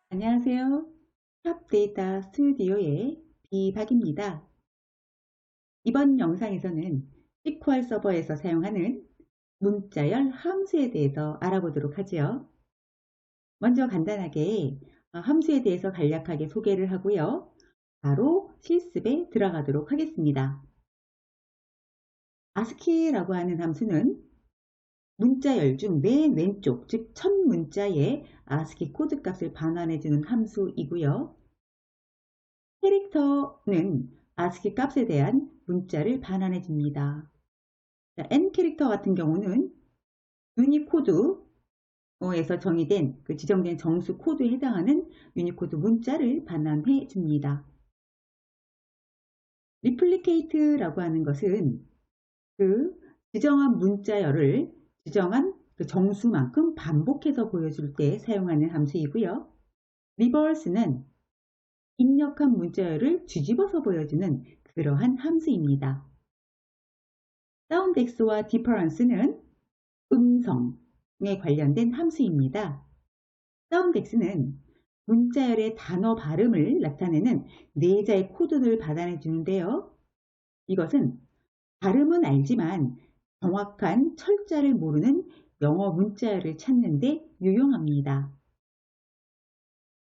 안녕하세요. 탑데이터 스튜디오의 비박입니다. 이번 영상에서는 SQL 서버에서 사용하는 문자열 함수에 대해서 알아보도록 하죠. 먼저 간단하게 함수에 대해서 간략하게 소개를 하고요. 바로 실습에 들어가도록 하겠습니다. ASCII라고 하는 함수는 문자열 중 맨 왼쪽, 즉 첫 문자의 ASCII 코드 값을 반환해주는 함수이고요. 캐릭터는 ASCII 값에 대한 문자를 반환해 줍니다. N 캐릭터 같은 경우는 유니코드에서 정의된 지정된 정수 코드에 해당하는 유니코드 문자를 반환해 줍니다. 리플리케이트라고 하는 것은 지정한 문자열을 지정한 정수만큼 반복해서 보여줄 때 사용하는 함수이고요. 리버스는 입력한 문자열을 뒤집어서 보여주는 그러한 함수입니다. 사운드X와 디퍼런스는 음성에 관련된 함수입니다. 사운드X는 문자열의 단어 발음을 나타내는 4자의 코드를 받아내 주는데요. 이것은 발음은 알지만 정확한 철자를 모르는 영어 문자열을 찾는 데 유용합니다.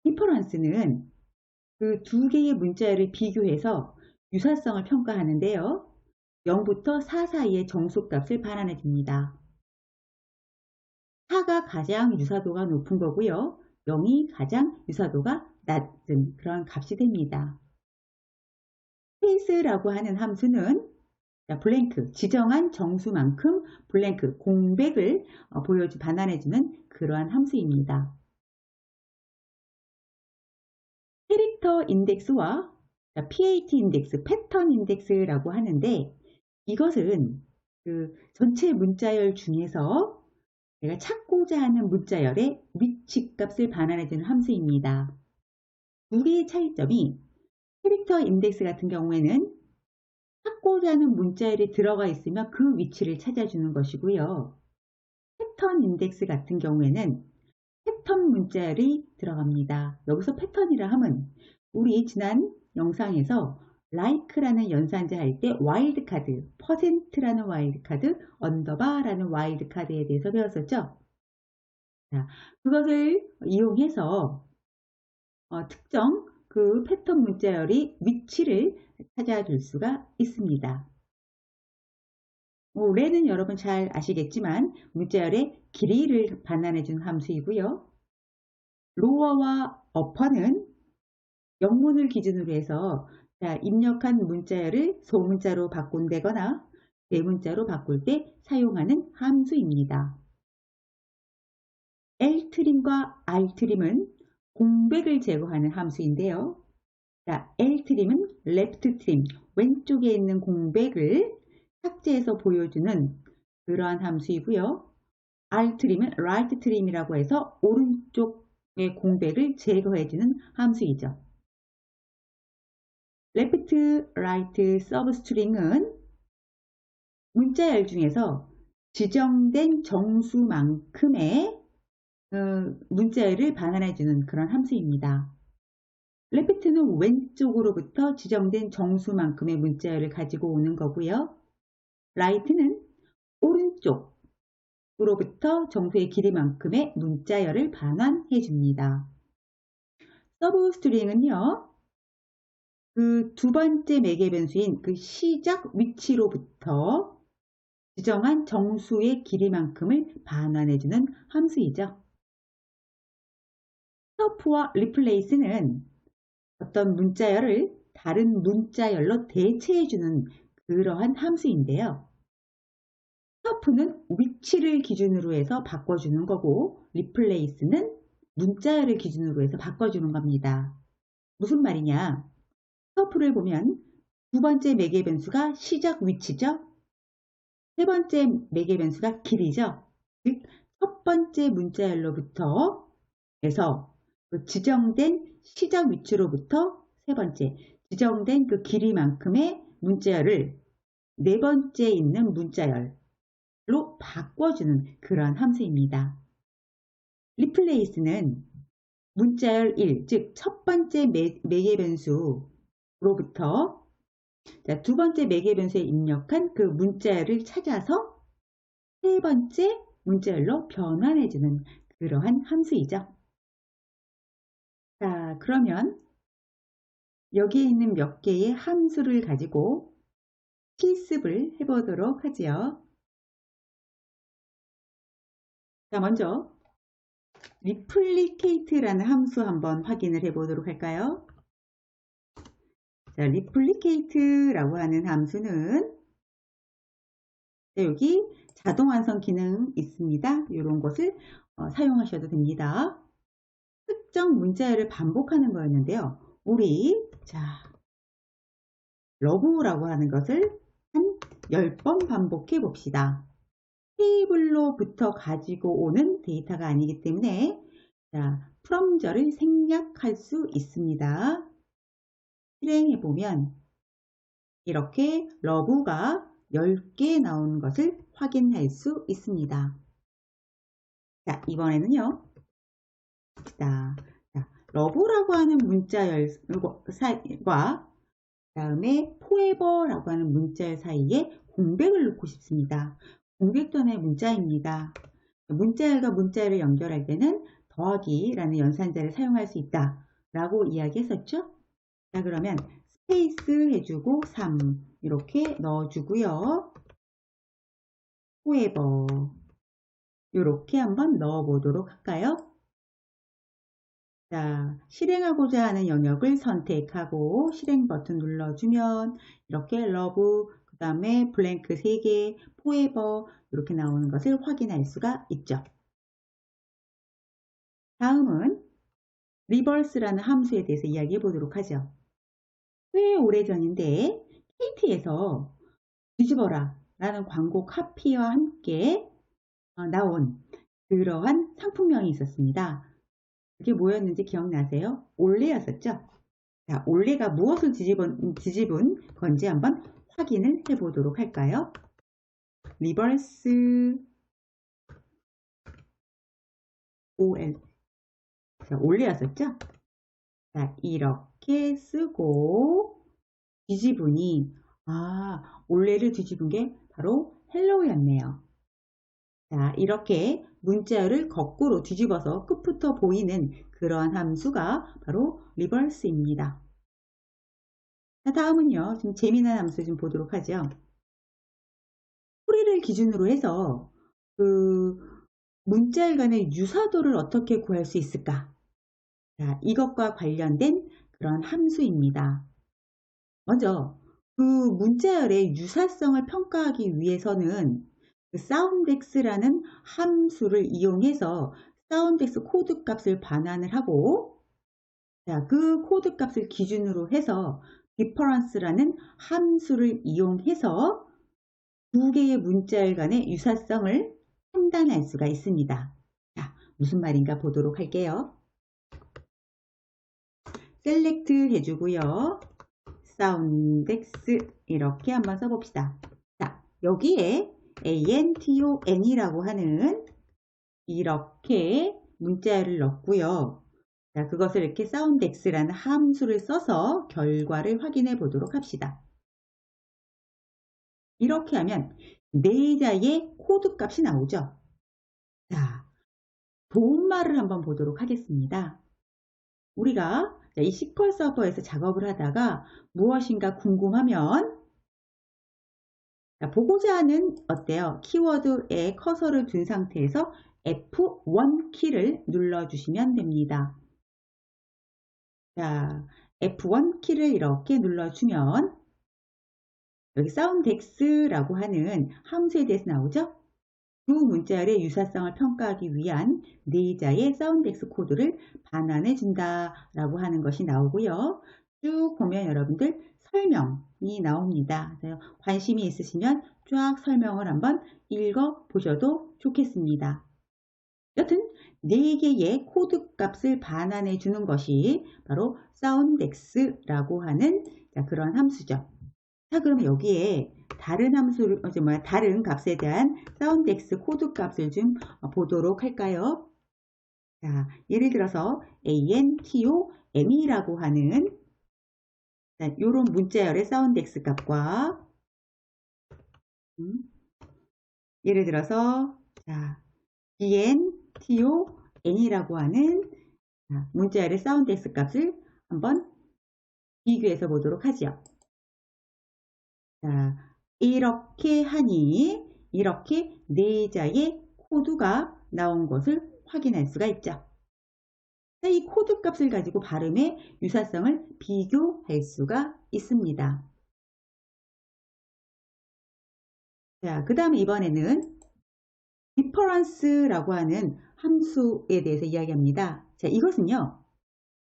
디퍼런스는 그 두 개의 문자열을 비교해서 유사성을 평가하는데요. 0부터 4 사이의 정수값을 반환해 줍니다. 4가 가장 유사도가 높은 거고요. 0이 가장 유사도가 낮은 그런 값이 됩니다. 스페이스라고 하는 함수는 블랭크, 지정한 정수만큼 블랭크, 공백을 반환해주는 그러한 함수입니다. 캐릭터 인덱스와 PAT 인덱스, 패턴 인덱스라고 하는데 이것은 전체 문자열 중에서 내가 찾고자 하는 문자열의 위치값을 반환해주는 함수입니다. 두 개의 차이점이 캐릭터 인덱스 같은 경우에는 찾고자 하는 문자열이 들어가 있으면 그 위치를 찾아주는 것이고요. 패턴 인덱스 같은 경우에는 패턴 문자열이 들어갑니다. 여기서 패턴이라 함은 우리 지난 영상에서 like라는 연산자 할 때 와일드카드, 퍼센트라는 와일드카드, 언더바라는 와일드카드에 대해서 배웠었죠. 자, 그것을 이용해서 특정 그 패턴 문자열이 위치를 찾아줄 수가 있습니다. 렌은 여러분 잘 아시겠지만 문자열의 길이를 반환해준 함수이고요. 로어와 어퍼는 영문을 기준으로 해서 입력한 문자열을 소문자로 바꾼다거나 대문자로 바꿀 때 사용하는 함수입니다. ltrim과 rtrim은 공백을 제거하는 함수인데요. ltrim은 left trim, 왼쪽에 있는 공백을 삭제해서 보여주는 그러한 함수이고요. rtrim은 right trim이라고 해서 오른쪽의 공백을 제거해주는 함수이죠. left, right substring은 문자열 중에서 지정된 정수만큼의 문자열을 반환해주는 그런 함수입니다. left는 왼쪽으로부터 지정된 정수만큼의 문자열을 가지고 오는 거고요. right는 오른쪽으로부터 정수의 길이만큼의 문자열을 반환해 줍니다. substring은요. 그 두 번째 매개 변수인 그 시작 위치로부터 지정한 정수의 길이만큼을 반환해주는 함수이죠. swap와 replace는 어떤 문자열을 다른 문자열로 대체해주는 그러한 함수인데요. swap는 위치를 기준으로 해서 바꿔주는 거고 replace는 문자열을 기준으로 해서 바꿔주는 겁니다. 무슨 말이냐? swap를 보면 두 번째 매개 변수가 시작 위치죠. 세 번째 매개 변수가 길이죠. 즉, 첫 번째 문자열로부터 해서 그 지정된 시작 위치로부터 세 번째 지정된 그 길이만큼의 문자열을 네 번째 있는 문자열로 바꿔주는 그런 함수입니다. 리플레이스는 문자열 1, 즉 첫 번째 매개 변수로부터 두 번째 매개 변수에 입력한 그 문자열을 찾아서 세 번째 문자열로 변환해주는 그러한 함수이죠. 자, 그러면 여기에 있는 몇 개의 함수를 가지고 실습을 해보도록 하지요. 자, 먼저 replicate라는 함수 한번 확인을 해보도록 할까요? 자, replicate라고 하는 함수는 여기 자동 완성 기능 있습니다. 이런 것을 사용하셔도 됩니다. 특정 문자열을 반복하는 거였는데요. 우리 러브라고 하는 것을 한 10번 반복해 봅시다. 테이블로부터 가지고 오는 데이터가 아니기 때문에 프롬절을 생략할 수 있습니다. 실행해 보면 이렇게 러브가 10개 나오는 것을 확인할 수 있습니다. 자, 이번에는요. 러브라고 하는 문자열과 다음에 forever라고 하는 문자열 사이에 공백을 넣고 싶습니다. 공백전의 문자입니다. 문자열과 문자열을 연결할 때는 더하기라는 연산자를 사용할 수 있다 라고 이야기했었죠. 자, 그러면 스페이스 해주고 3 이렇게 넣어주고요. forever 이렇게 한번 넣어보도록 할까요? 자, 실행하고자 하는 영역을 선택하고 실행 버튼 눌러주면 이렇게 love, 그 다음에 블랭크 3개, forever 이렇게 나오는 것을 확인할 수가 있죠. 다음은 reverse라는 함수에 대해서 이야기해 보도록 하죠. 꽤 오래전인데 KT에서 뒤집어라 라는 광고 카피와 함께 나온 그러한 상품명이 있었습니다. 그게 뭐였는지 기억나세요? 올레였었죠? 자, 올레가 무엇을 뒤집은 건지 한번 확인을 해보도록 할까요? 리버스 OL. 자, 올레였었죠? 자, 이렇게 쓰고 뒤집으니 올레를 뒤집은 게 바로 헬로우였네요. 자, 이렇게 문자열을 거꾸로 뒤집어서 끝부터 보이는 그러한 함수가 바로 리버스입니다. 자, 다음은요. 좀 재미난 함수 좀 보도록 하죠. 소리를 기준으로 해서 그 문자열 간의 유사도를 어떻게 구할 수 있을까? 자, 이것과 관련된 그런 함수입니다. 먼저 그 문자열의 유사성을 평가하기 위해서는 그 soundex라는 함수를 이용해서 soundx 코드 값을 반환을 하고 그 코드 값을 기준으로 해서 difference라는 함수를 이용해서 두 개의 문자열 간의 유사성을 판단할 수가 있습니다. 자, 무슨 말인가 보도록 할게요. select 해주고요. soundx 이렇게 한번 써봅시다. 자, 여기에 anton이라고 하는 이렇게 문자열을 넣고요. 자, 그것을 이렇게 soundx라는 함수를 써서 결과를 확인해 보도록 합시다. 이렇게 하면 네 자의 코드 값이 나오죠. 자, 도움말을 한번 보도록 하겠습니다. 우리가 이 SQL 서버에서 작업을 하다가 무엇인가 궁금하면 보고자 하는 어때요? 키워드에 커서를 둔 상태에서 F1 키를 눌러주시면 됩니다. 자, F1 키를 이렇게 눌러주면 여기 soundx라고 하는 함수에 대해서 나오죠? 두 문자열의 유사성을 평가하기 위한 네 자의 soundx 코드를 반환해 준다라고 하는 것이 나오고요. 쭉 보면 여러분들 설명이 나옵니다. 그래서 관심이 있으시면 쫙 설명을 한번 읽어 보셔도 좋겠습니다. 여튼 4개의 코드 값을 반환해 주는 것이 바로 soundex라고 하는 그런 함수죠. 자, 그러면 여기에 다른 함수를, 다른 값에 대한 soundx 코드 값을 좀 보도록 할까요? 자, 예를 들어서 antom이라고 하는 이런 문자열의 사운드X 값과 예를 들어서 자, bnton이라고 하는 문자열의 사운드X 값을 한번 비교해서 보도록 하죠. 자, 이렇게 하니 이렇게 4자의 코드가 나온 것을 확인할 수가 있죠. 이 코드 값을 가지고 발음의 유사성을 비교할 수가 있습니다. 자, 그 다음 이번에는 difference라고 하는 함수에 대해서 이야기합니다. 자, 이것은요,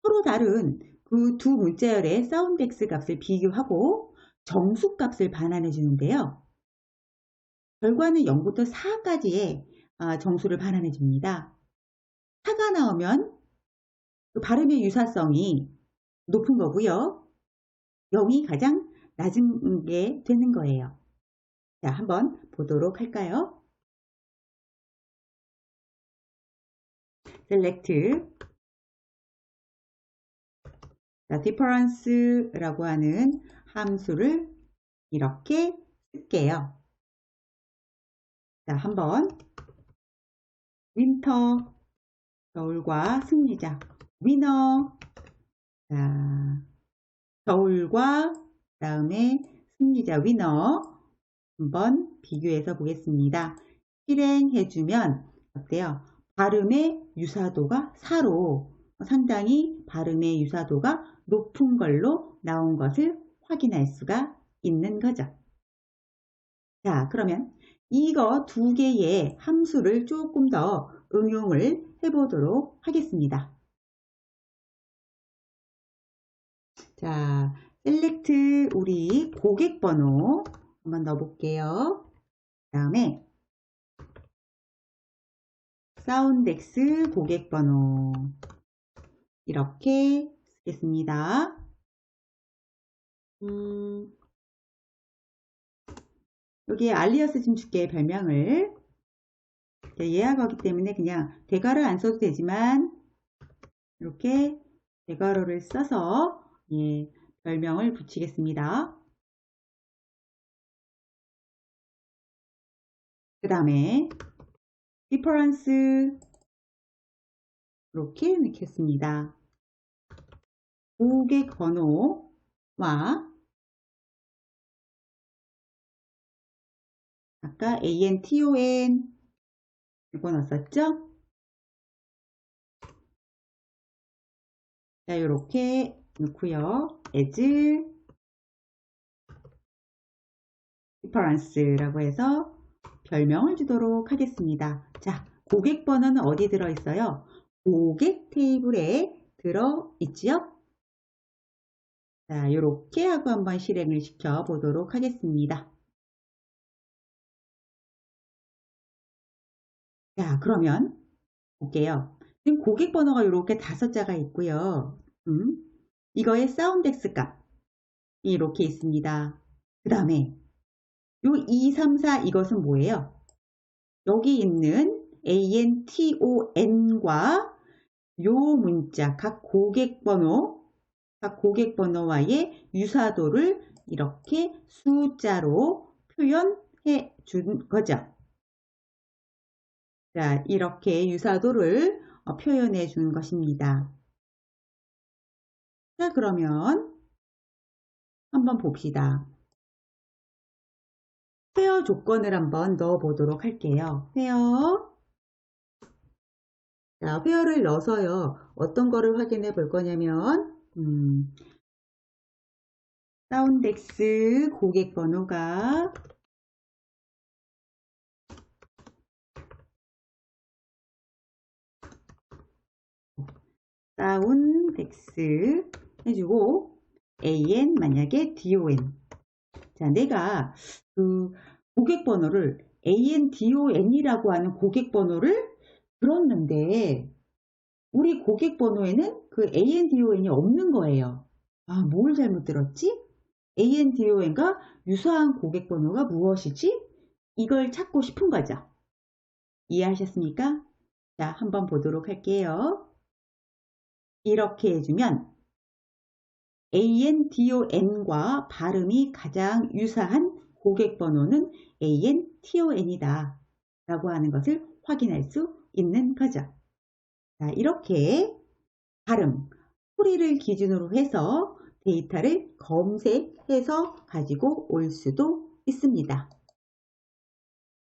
서로 다른 그 두 문자열의 사운드X 값을 비교하고 정수 값을 반환해 주는데요. 결과는 0부터 4까지의 정수를 반환해 줍니다. 4가 나오면 그 발음의 유사성이 높은 거고요. 0이 가장 낮은 게 되는 거예요. 자, 한번 보도록 할까요? select difference라고 하는 함수를 이렇게 쓸게요. 자, 한번 윈터 겨울과 승리자 위너 자, 겨울과 다음에 승리자 위너 한번 비교해서 보겠습니다. 실행해주면 어때요? 발음의 유사도가 4로 상당히 발음의 유사도가 높은 걸로 나온 것을 확인할 수가 있는 거죠. 자, 그러면 이거 2개의 함수를 조금 더 응용을 해보도록 하겠습니다. 자, select 우리 고객 번호 한번 넣어볼게요. 그 다음에 soundx 고객 번호 이렇게 쓰겠습니다. 여기에 알리아스 좀 줄게 별명을 예약하기 때문에 그냥 대괄호 안 써도 되지만 이렇게 대괄호를 써서 별명을 붙이겠습니다. 그 다음에 difference 이렇게 넣겠습니다. 고객 번호와 아까 anton 이거 넣었었죠? 자, 이렇게 넣고요. as difference라고 해서 별명을 주도록 하겠습니다. 자, 고객 번호는 어디 들어있어요? 고객 테이블에 들어있지요? 자, 이렇게 하고 한번 실행을 시켜 보도록 하겠습니다. 자, 그러면 볼게요. 지금 고객 번호가 이렇게 5자가 있고요. 이거의 사운드X 값이 이렇게 있습니다. 그 다음에 요 2, 3, 4 이것은 뭐예요? 여기 있는 anton과 요 문자 각 고객 번호와의 유사도를 이렇게 숫자로 표현해 준 거죠. 자, 이렇게 유사도를 표현해 주는 것입니다. 자, 그러면 한번 봅시다. 페어 조건을 한번 넣어 보도록 할게요. 페어. 자, 페어를 넣어서요. 어떤 거를 확인해 볼 거냐면, 사운드X 고객 번호가 사운드X 해주고, AN 만약에 DON. 자, 내가 그 고객 번호를 ANDON이라고 하는 고객 번호를 들었는데 우리 고객 번호에는 그 ANDON이 없는 거예요. 아, 뭘 잘못 들었지? ANDON과 유사한 고객 번호가 무엇이지? 이걸 찾고 싶은 거죠. 이해하셨습니까? 자, 한번 보도록 할게요. 이렇게 해주면 ANDON과 발음이 가장 유사한 고객 번호는 ANTON이다 라고 하는 것을 확인할 수 있는 거죠. 자, 이렇게 발음, 소리를 기준으로 해서 데이터를 검색해서 가지고 올 수도 있습니다.